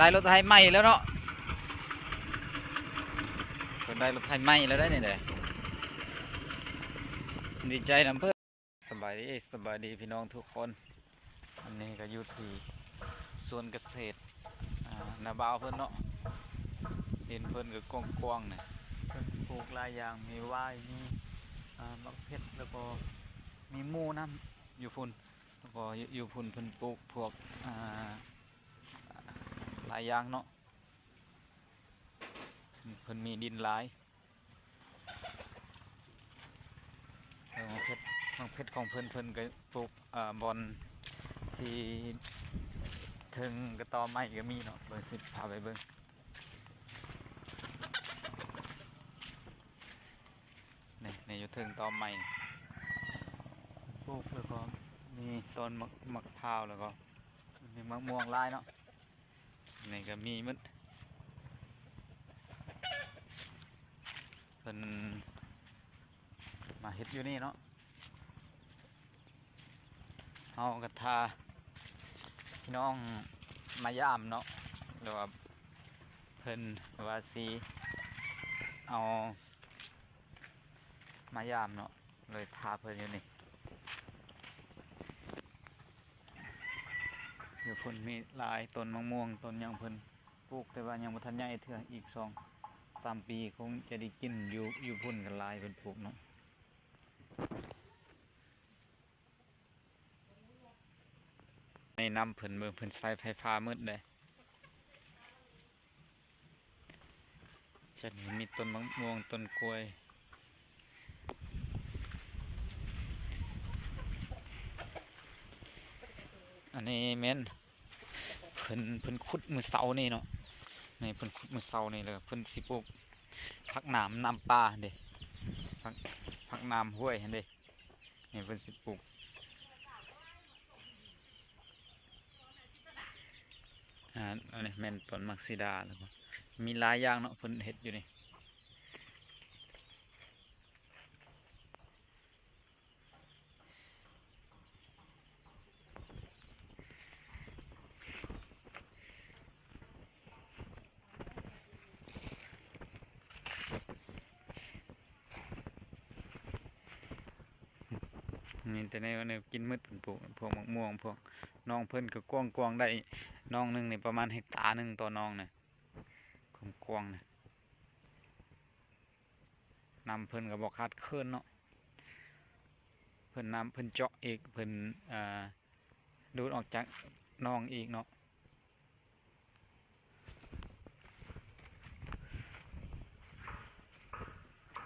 ได้รถไถใหม่แล้วเนาะได้รถไถใหม่แล้วได้เนี่ยเด้ดีใจนำเพื่อนสบายดีพี่น้องทุกคนอันนี้ก็อยู่ที่สวนเกษตรนาบ่าวเพื่อนเนาะเห็นเพื่อนก็กว้างๆเนี่ยเพื่อนปลูกหลายอย่างมีว่ายมีมะเขือแล้วก็มีหมูน้ำอยู่พุ่นแล้วก็อยู่พุ่นเพิ่นปลูกพวกหลายอย่างเนาะเพิ่นมีดินหลายมะเขือของเพิ่นก็ปลูกบอนที่ถึงกระตอไม้ก็มีเนาะเบิ่งสิพาไปเบิ่งนี่อยู่ถึงตอไม้ปลูกแล้วก็มีต้นมะพร้าวแล้วก็มีมะม่วงลายเนาะนี่ก็มีมันเพิ่นมาเฮ็ดอยู่นี่เนาะเอากระทาพี่น้องมายามเนาะหรือว่าเพิ่นว่าสิเอามายามเนาะเลยทาเพิ่นอยู่นี่เดี๋ยวเพิ่นมีหลายต้นมะม่วงต้นยังเพิ่นปลูกแต่ว่ายังบ่ทันใหญ่เทื่ออีก2-3 ปีคงจะได้กินอยู่พุ่นกันหลายเพิ่นปลูกเนาะในนำเพิ่นเบิ่งเพิ่นใส่ไฟฟ้ามืดเลยจะมีต้นมะม่วงต้นกล้วยอันนี้แม่นเพิ่นขุดมื้อเสาร์นี่เนาะนี่เพิ่นขุดมื้อเสาร์นี่เลยเพิ่นสิปลูกผักน้ำปลาเด้ผักน้ำห้วยเด้นี่เพิ่นสิปลูกอันนี้แม่นต้นมักซิดาแล้วก็มีหลายอย่างเนาะเพิ่นเฮ็ดอยู่นี่นี่แต่ในวันนี้กินมืดเพิ่นปลูกพวกมะม่วงพวกน้องเพิ่นก็กว้างได้น้องนึงนี่ประมาณ1 เฮกตาร์ต่อน้องน่ะกว้างน่ะน้ำเพิ่นก็บ่ขาดเคินเนาะเพิ่นน้ำเพิ่นเจาะอีกเพิ่นดูดออกจากน้องอีกเนาะ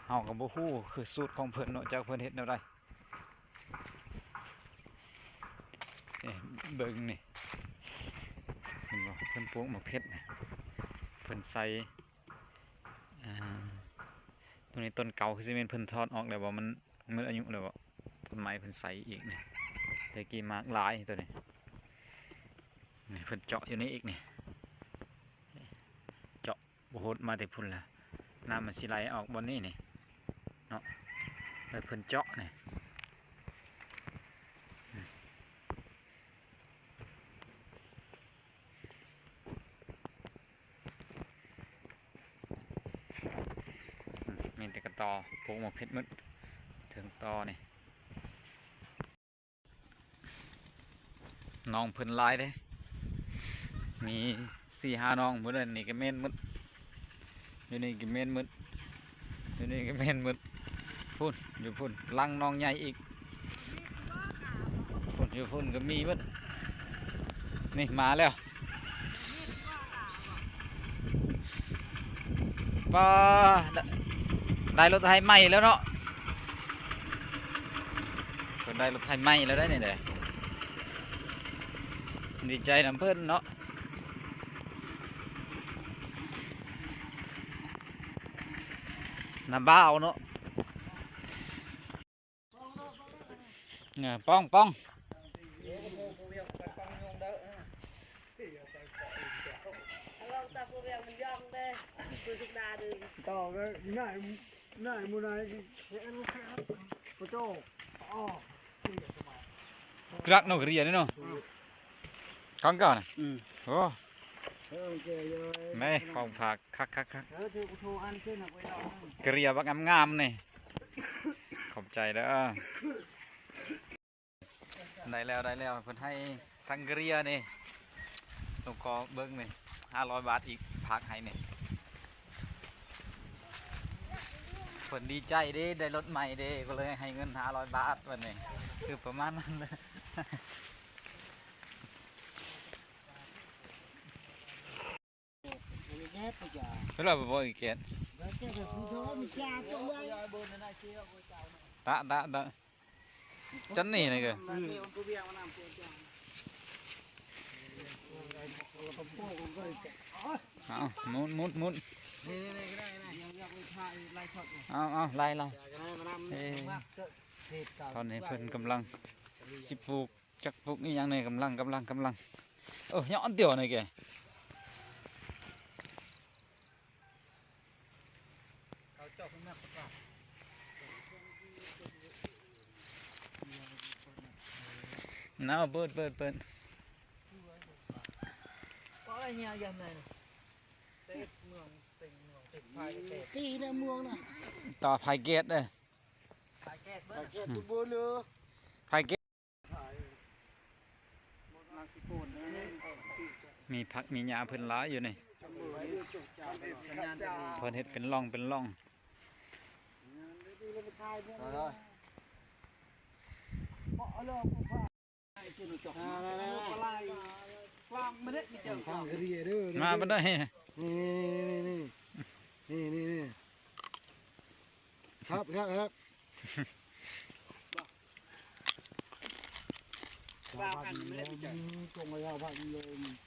เฮาก็บ่ฮู้คือสูตรของเพิ่นเนาะจากเพิ่นเฮ็ดแนวใดเบิ่งนี่เห็นบ่เพิ่นปลูกมะเขือนี่เพิ่นใส่ตัวนี้ต้นเก่าคือสิแม่นเพิ่นถอดออกแล้วบ่มันหมดอายุแล้วบ่ต้นไม้เพิ่นใส่อีกนี่แต่กี้มากหลายตัวนี้นี่เพิ่นเจาะอยู่นี่อีกนี่เจาะบ่โหดมาแต่พุ่นล่ะน้ำมันสิไหลออกบนนี้นี่เนาะแล้วเพิ่นเจาะนี่มีแต่กระตอปลูกหมกเพชรมึดถึงตอนี่น้องเพิ่นลายเด้มี4-5 น้องหมดเลยนี่ก็เม่นมึดอยู่นี่ก็เม่นมึดอยู่นี่ก็เม่นมึดพุ่นอยู่พุ่นลังน้องใหญ่อีกพุ่นอยู่พุ่นก็มีมึดนี่มาแล้วป้าได้รถไถใหม่แล้วเนาะได้รถไถใหม่แล้วได้เนี่ยเด้ดีใจนำเพิ่นเนาะน้ำบ้าวเนาะป้องต่อไปง่ายมูนายเสียลูกแค่ปะโจ้อ๋อก รักเนาะเรียนเนาะก้อนก่อนโอ้ เกยเลย แม่ของฝากคัก ถือโทรอันขึ้นหนักไว้ดอก กระเรียบักงามๆนี่ขอบใจเด้อได้แล้วเพิ่นให้ทั้งกระเรียนี่ลูกคอเบิ้งนี่500 บาทอีกพักให้นี่เพิ่นดีใจเด้ได้รถใหม่เด้ก็เลยให้เงิน500 บาทวันนี้คือประมาณนั้นเลย เวลาบ่อีกเกตตะจันนี่นี่ก็เอามุดเอาไล่ตอนนี้เพิ่นกำลังสิปลูกจักปลูกนี่ยังนี่กำลังย้อนเดียวนี่แกน้าเปิดตีในเมืองน่ะ ต่อไผ่เกตเลย ตุบเรือ ไผ่เกตมีผักมีหญ้าเพิ่นหลายอยู่นี่เพิ่นเฮ็ดเป็นร่องมาบ่ได้ นี่ครับว่าพันไม่ได้ไปเจอตรงระยะพันเลย